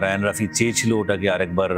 Ryan Rafi চেয়েছিল ওটাকে আরেকবার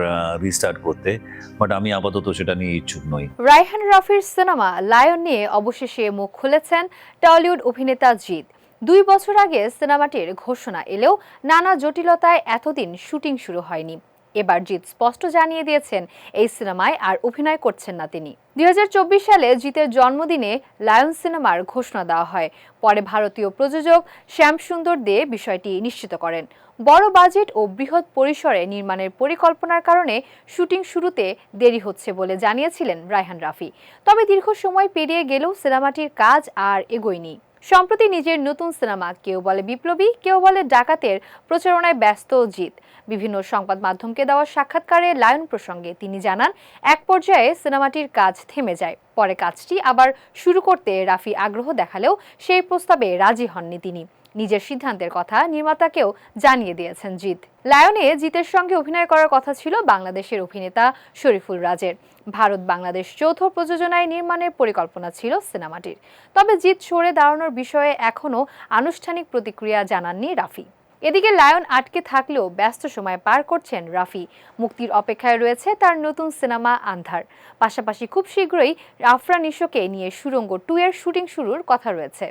রিস্টার্ট করতে, বাট আমি আপাতত সেটা নিয়ে ইচ্ছুক নই। রায়হান রাফির সিনেমা লায়ন নিয়ে অবশেষে মুখ খুলেছেন টলিউড অভিনেতা জিৎ। 2 বছর আগে সিনেমাটির ঘোষণা এলেও নানা জটিলতায় এতদিন শুটিং শুরু হয়নি। এবার জিৎ স্পষ্ট জানিয়ে দিয়েছেন এই সিনেমায় আর অভিনয় করছেন না তিনি। 2024 সালে জিতের জন্মদিনে লায়ন সিনেমার ঘোষণা দেওয়া হয়। পরে ভারতীয় প্রযোজক শ্যাম সুন্দর দে বিষয়টি নিশ্চিত করেন। বড় বাজেট ও বৃহৎ পরিসরে নির্মাণের পরিকল্পনার কারণে শুটিং শুরুতে দেরি হচ্ছে বলে জানিয়েছিলেন রায়হান রাফি। তবে দীর্ঘ সময় পেরিয়ে গেলেও সিনেমাটির কাজ আর এগোয়নি। সম্প্রতি নিজের নতুন সিনেমা কেউ বলে বিপ্লবী কেউ বলে ডাকাতের প্রচারণায় ব্যস্ত জিৎ। বিভিন্ন সংবাদ মাধ্যমকে দেওয়া সাক্ষাৎকারে লায়ন প্রসঙ্গে তিনি জানান, এক পর্যায়ে সিনেমাটির কাজ থেমে যায়। পরে কাজটি আবার শুরু করতে রাফি আগ্রহ দেখালেও সেই প্রস্তাবে রাজি হননি তিনি। নিজের সিদ্ধান্তের কথা নির্মাতাকেও জানিয়ে দিয়েছেন জিৎ। লায়নে জিতের সঙ্গে অভিনয় করার কথা ছিল বাংলাদেশের অভিনেতা শরীফুল রাজের। ভারত বাংলাদেশ যৌথ প্রযোজনায় নির্মাণের পরিকল্পনা ছিল সিনেমাটির। তবে জিৎ সরে দাঁড়ানোর বিষয়ে এখনও আনুষ্ঠানিক প্রতিক্রিয়া জানাননি রাফি। এদিকে লায়ন আটকে থাকলেও ব্যস্ত সময় পার করছেন রাফি। মুক্তির অপেক্ষায় রয়েছে তার নতুন সিনেমা আন্ধার। পাশাপাশি খুব শীঘ্রই আফরান নিশোকে নিয়ে সুড়ঙ্গ 2 এর শুটিং শুরুর কথা রয়েছে।